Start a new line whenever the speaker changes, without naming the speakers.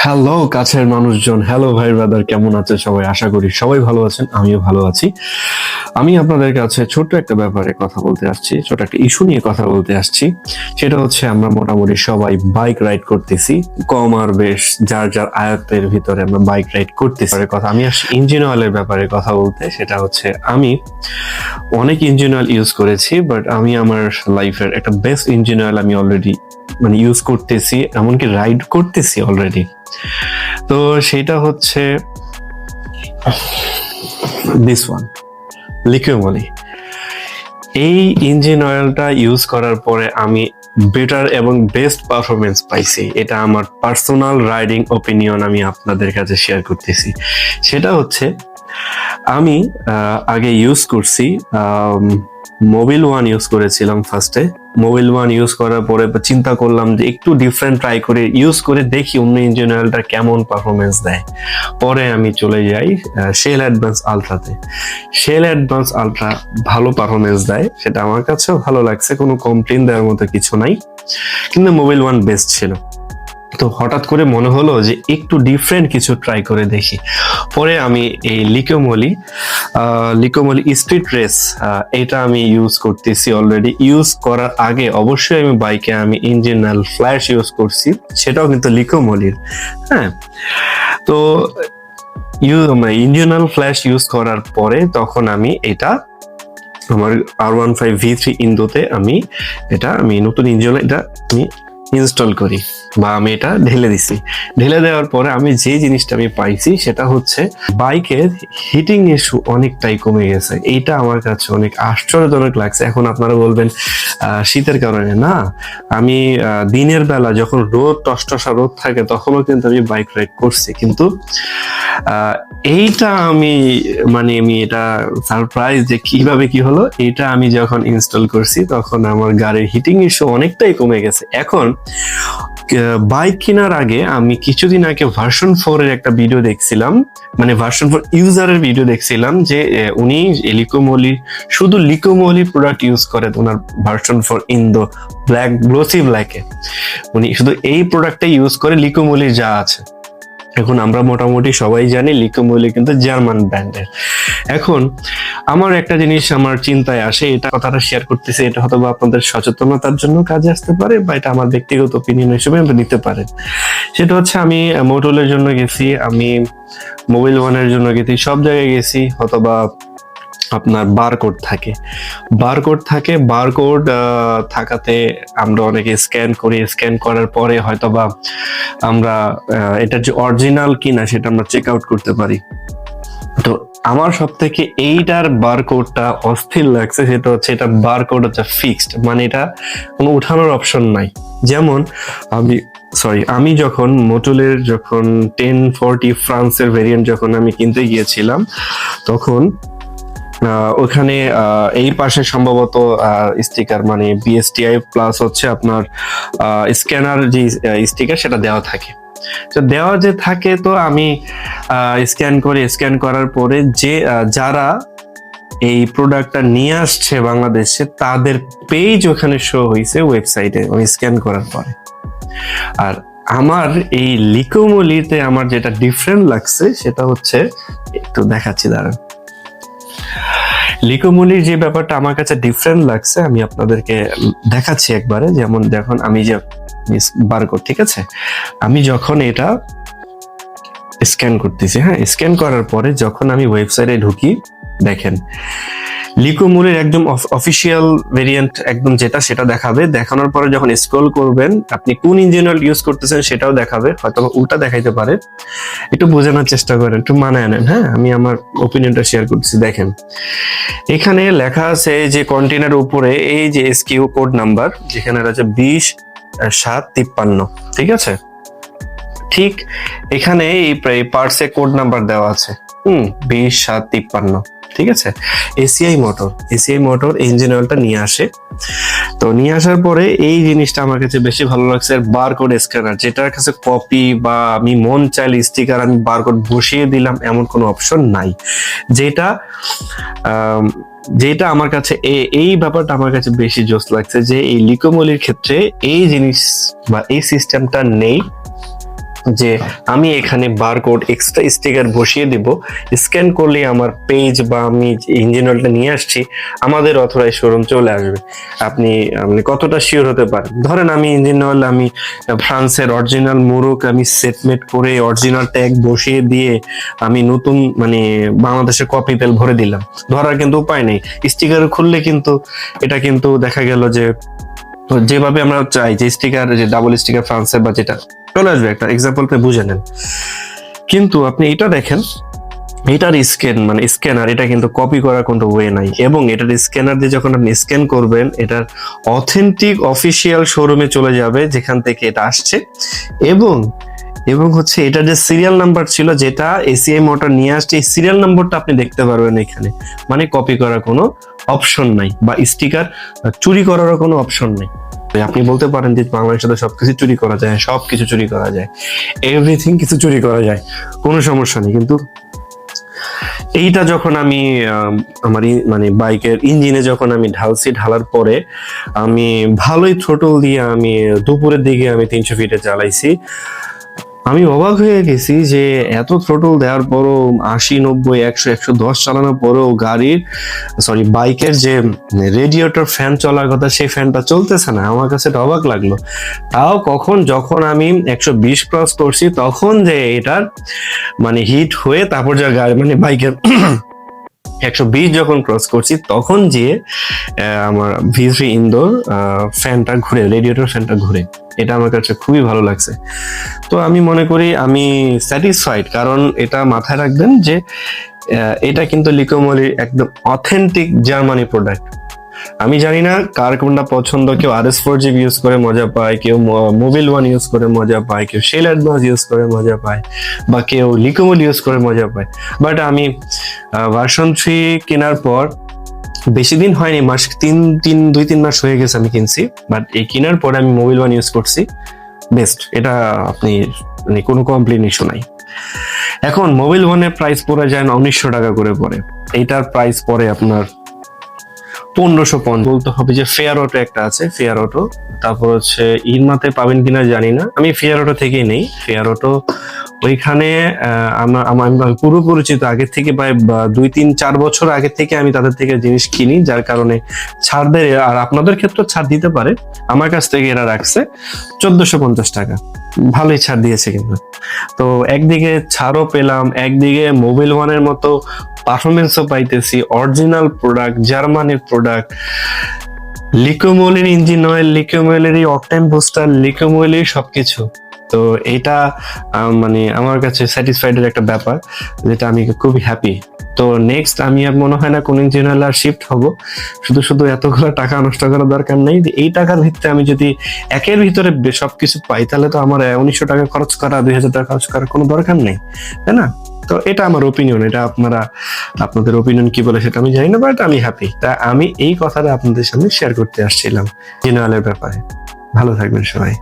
Hello কাছের মানুষজন, hello ভাই ব্রাদার, কেমন আছেন সবাই? আশা করি সবাই ভালো আছেন, আমিও ভালো আছি। আমি আপনাদের কাছে ছোট্ট একটা ব্যাপারে কথা বলতে আসছি, ছোট একটা ইস্যু নিয়ে কথা বলতে আসছি। সেটা হচ্ছে আমরা মোটামুটি সবাই বাইক রাইড করতেছি, কম আর বেশ যার যার আয়ত্তের ভিতরে আমরা বাইক রাইড করতেছি। কথা আমি আসছি ইঞ্জিন অয়েলের ব্যাপারে কথা বলতে। সেটা হচ্ছে আমি অনেক ইঞ্জিন অয়েল ইউজ করেছি, বাট আমি আমার লাইফের একটা বেস্ট ইঞ্জিন অয়েল আমি অলরেডি ইউজ করতেছি, এমনকি রাইড করতেছি অলরেডি। তো সেটা হচ্ছে দিস ওয়ান, লিকুইড অয়েল। এই ইঞ্জিন অয়েলটা ইউজ করার পরে আমি বেটার এবং বেস্ট পারফরমেন্স পাইছি। এটা আমার পার্সোনাল রাইডিং ওপিনিয়ন, আমি আপনাদের কাছে শেয়ার করতেছি। সেটা হচ্ছে আমি আগে ইউজ করছি মোবিল ওয়ান ইউজ করেছিলাম ফার্স্টে। মোবিল ওয়ান ইউজ করার পরে চিন্তা করলাম যে একটু ডিফারেন্ট ট্রাই করে ইউজ করে দেখি অন্য ইঞ্জিন অয়েলটা কেমন পারফরমেন্স দেয়। পরে আমি চলে যাই শেল অ্যাডভান্স আলট্রাতে। শেল অ্যাডভান্স আলট্রা ভালো পারফরমেন্স দেয়, সেটা আমার কাছেও ভালো লাগছে, কোনো কমপ্লেন দেওয়ার মতো কিছু নাই, কিন্তু মোবিল ওয়ান বেস্ট ছিল। তো হঠাৎ করে মনে হলো যে একটু ডিফারেন্ট কিছু ট্রাই করে দেখি। পরে আমি এই লিকোমলি স্পিড রেস, এটা আমি ইউজ করতেছি অলরেডি। ইউজ করার আগে অবশ্যই আমি বাইকে ইঞ্জিন অয়েল ফ্ল্যাশ ইউজ করছি, সেটাও কিন্তু লিকোমলির। হ্যাঁ, তো ইঞ্জিন অয়েল ফ্ল্যাশ ইউজ করার পরে তখন আমি এটা আমার R15 V3 ইন্দোতে আমি নতুন ইঞ্জিন এটা আমি ইনস্টল করি, বা আমি এটা ঢেলে দিছি। ঢেলে দেওয়ার পরে আমি যে জিনিসটা আমি পাইছি সেটা হচ্ছে বাইকের হিটিং ইস্যু অনেকটাই কমে গেছে। এইটা আমার কাছে অনেক আশ্চর্যজনক লাগছে। এখন আপনারা বলবেন শীতের কারণে না, আমি দিনের বেলা যখন টসটসা রোদ থাকে তখনও কিন্তু আমি বাইক রাইড করছি, কিন্তু এইটা আমি এটা সারপ্রাইজ যে কিভাবে কি হলো। এটা আমি যখন ইনস্টল করছি তখন আমার গাড়ির হিটিং ইস্যু অনেকটাই কমে গেছে। এখন বাইক কেনার আগে আমি কিছুদিন আগে ভার্সন 4 এর একটা ভিডিও দেখছিলাম, ভার্সন 4 ইউজারের ভিডিও দেখছিলাম, যে উনি শুধু লিকোমলি প্রোডাক্ট ইউজ করেন ওনার ভার্সন 4 ইন্দো ব্ল্যাক গ্লোসি ব্ল্যাকে। উনি শুধু এই প্রোডাক্টটাই ইউজ করে, লিকোমলি যা আছে। এখন আমরা মোটামুটি সবাই জানি লিকোমলি কিন্তু জার্মান ব্র্যান্ডের। এখন আমার একটা জিনিস আমার চিন্তায় আসে, এটা কথাটা শেয়ার করতেছি, এটা হয়তো আপনাদের সচেতনতার জন্য কাজে আসতে পারে, বা এটা আমার ব্যক্তিগত ওপিনিয়ন হিসেবে আমরা নিতে পারেন। সেটা হচ্ছে আমি মোটলের জন্য গেছি, আমি মোবিল ওয়ানের জন্য গেছি, সব জায়গায় গেছি, অথবা আপনার বারকোড থাকাতে আমরা অনেকে স্ক্যান করি। স্ক্যান করার পরে হয়তোবা আমরা এটা যে অরিজিনাল কিনা সেটা আমরা চেক আউট করতে পারি। তো আমার সব থেকে এইটার বারকোডটা অস্থির লাগছে, সেটা হচ্ছে এটা বারকোড হচ্ছে ফিক্সড, এটা কোনো উঠানোর অপশন নাই। যেমন আমি যখন মোটলের 1040 ফ্রান্সের ভেরিয়েন্ট যখন আমি কিনতে গিয়েছিলাম, তখন ওখানে এই পাশে সম্ভবত স্টিকার বিএসটিআই প্লাস হচ্ছে আপনার স্ক্যানার যে স্টিকার সেটা দেওয়া থাকে। তো দেওয়া যে থাকে, তো আমি স্ক্যান করার পরে যে যারা এই প্রোডাক্টটা নিয়ে আসছে বাংলাদেশে তাদের পেজ ওখানে শো হয়েছে ওয়েবসাইটে আমি স্ক্যান করার পরে। আর আমার এই লিকোমলিতে আমার যেটা ডিফারেন্ট লাগছে সেটা হচ্ছে, একটু দেখাচ্ছি দাঁড়ান। লিকোমলির যে ব্যাপারটা আমার কাছে ডিফারেন্ট লাগছে আমি আপনাদেরকে দেখাচ্ছি একবারে। যেমন দেখুন, আমি যে বারকোড, ঠিক আছে, আমি যখন এটা স্ক্যান করতেছি, স্ক্যান করার পরে যখন আমি ওয়েবসাইটে ঢুকি, দেখেন লিকোমলির একদম অফিসিয়াল ভেরিয়েন্ট একদম যেটা সেটা দেখাবে। দেখানোর পরে যখন স্ক্রল করবেন আপনি কোন ইঞ্জিন অয়েল ইউজ করতেছেন সেটাও দেখাবে, হয়তো উল্টা দেখাইতে পারে। একটু বোঝানোর চেষ্টা করেন, একটু মানায় নেন। আমি আমার ওপিনিয়নটা শেয়ার করছি। দেখেন এখানে লেখা আছে যে কন্টেনার উপরে এই যে এসকিউ কোড নাম্বার, যেখানে আছে 20-753, ঠিক আছে। ঠিক এখানে এই পার্টসে কোড নাম্বার দেওয়া আছে 20-753, ঠিক আছে। এসিআই মোটর ইঞ্জিন অয়েলটা নিয়ে আসে। তো নিয়ে আসার পরে এই জিনিসটা আমার কাছে বেশি ভালো লাগছে, বারকোড স্ক্যানার, যেটার কাছে কপি বা আমি মন চাইলে স্টিকার আমি বারকোড বসিয়ে দিলাম এমন কোনো অপশন নাই। যেটা আমার কাছে এই ব্যাপারটা আমার কাছে বেশি জোস লাগছে, যে এই লিকোমলির ক্ষেত্রে এই জিনিস বা এই সিস্টেমটা নেই। যে আমি এখানে বারকোড এক্সট্রা স্টিকার বসিয়ে দিব, স্ক্যান করলে আমার পেজ বা আমি ইঞ্জিন অয়েলটা নিয়ে আসছি আমাদের অথরাইজ শোরুম চলে আসবে। আপনি কতটা শিওর হতে পারেন? ধরেন আমি ইঞ্জিন অয়েল আমি ফ্রান্সের অরিজিনাল মোরক আমি সেটমেট করে অরিজিনাল ট্যাগ বসিয়ে দিয়ে আমি নতুন বাংলাদেশের কপি তেল ভরে দিলাম, ধরার কিন্তু উপায় নেই। স্টিকার খুললে কিন্তু এটা কিন্তু দেখা গেল যে যেভাবে আমরা চাই যে স্টিকার, যে ডাবল স্টিকার ফ্রান্সের বা যেটা চলে আসবে, একটা এক্সাম্পলতে বুঝে নেন। কিন্তু আপনি এটা দেখেন, এটার স্ক্যানার, এটা কিন্তু কপি করার কোনো ওয়ে নাই, এবং এটার স্ক্যানার দিয়ে যখন আপনি স্ক্যান করবেন এটার অথেন্টিক অফিসিয়াল শোরুমে চলে যাবে যেখান থেকে এটা আসছে, এবং এবং হচ্ছে এটার যে সিরিয়াল নাম্বার ছিল যেটা এসিআই মোটর নিয়ে আসছে, এই সিরিয়াল নাম্বারটা আপনি দেখতে পারবেন এখানে। মানে কপি করার কোনো অপশন নাই, বা স্টিকার চুরি করারও কোনো অপশন নেই। আপনি বলতে পারেন যে বাংলাদেশে তো সবকিছু চুরি করা যায়, সবকিছু চুরি করা যায়, এভরিথিং কিছু চুরি করা যায়, কোনো সমস্যা নেই। কিন্তু এইটা যখন আমি আমার বাইকের ইঞ্জিনে যখন আমি ঢালার পরে আমি ভালোই থ্রোটল দিয়ে আমি দুপুরের দিকে আমি 300 ফিটে চালাইছি। আমি অবাক হয়ে গেছি যে এত থ্রোটল দেওয়ার পরও 80, 90, 100, 110 চালানোর পরেও বাইকের যে রেডিয়েটর ফ্যান চলার কথা সেই ফ্যানটা চলতেছে না। আমার কাছে এটা অবাক লাগলো। তাও যখন আমি 120 ক্রস করছি তখন যে এটার হিট হয়ে তারপর যা বাইকের 120 যখন ক্রস করছি তখন যে আমার V3 ইনডোর ফ্যানটা ঘুরে, রেডিয়েটর ফ্যানটা ঘুরে, এটা আমার কাছে খুবই ভালো লাগছে। তো আমি মনে করি আমি স্যাটিসফাইড, কারণ এটা মাথায় রাখবেন যে এটা কিন্তু লিকোমোলির একদম অথেন্টিক জার্মানি প্রোডাক্ট। আমি জানি না কার কোনটা পছন্দ, কেউ RS4G ইউজ করে মজা পায়, কেউ মোবিল ওয়ান ইউজ করে মজা পায়, কেউ শেল অ্যাডভান্স ইউজ করে মজা পায়, বা কেউ লিকোমোল ইউজ করে মজা পায়। বাট আমি ভার্সন 3 কেনার পর বেশি দিন হয়নি, দুই তিন মাস হয়ে গেছে আমি কিনছি, বাট এই কেনার পরে আমি মোবিল ওয়ান ইউজ করছি, বেস্ট। এটা আপনি কোনো কমপ্লেন ইস্যু নাই। এখন মোবিল ওয়ানের প্রাইস পড়ে যায় 1900 টাকা করে পড়ে, এইটার প্রাইস পড়ে আপনার 1550। বলতে হবে যে ফেয়ার অটো একটা আছে, ফেয়ার অটো, তারপর হচ্ছে ইনমাতে পাবেন কিনা জানি না, আমি ফেয়ার অটো থেকেই নেই। ফেয়ার অটো ওইখানে আমার পুরো পরিচিত আগে থেকে, প্রায় 2-3-4 বছর আগে থেকে আমি তাদের থেকে জিনিস কিনি, যার কারণে ছাড় দেয়। আর আপনাদের ক্ষেত্রে ছাড় দিতে পারে, আমার কাছ থেকে এরা রাখছে 1450 টাকা, ভালোই ছাড় দিয়েছে কিন্তু। তো একদিকে ছাড়ও পেলাম, একদিকে মোবিল ওয়ানের মতো পারফরমেন্সও পাইতেছি, অরিজিনাল প্রোডাক্ট, জার্মানির প্রোডাক্ট, লিকোমোলের ইঞ্জিন অয়েল, লিকোমোলের অকটেন বুস্টার, লিকোমোলের সবকিছু। তো এটা আমার কাছে স্যাটিসফাইডের একটা ব্যাপার, যেটা আমি খুবই হ্যাপি। তো নেক্সট আমি আর মনে হয় না কোন ইঞ্জিন অয়েল আর শিফট হব। শুধু এতগুলো টাকা নষ্ট করার দরকার নেই। এই টাকার ভিতরে আমি যদি একের ভিতরে সবকিছু পাই, তাহলে তো আমার 1900 টাকা খরচ করা, 2000 টাকা খরচ করার কোনো দরকার নেই, তাই না? তো এটা আমার ওপিনিয়ন। এটা আপনাদের ওপিনিয়ন কি বলে সেটা আমি জানি না, বাট আমি হ্যাপি। তা আমি এই কথাটা আপনাদের সামনে শেয়ার করতে আসছিলাম ইঞ্জিন অয়েলের ব্যাপারে। ভালো থাকবেন সবাই।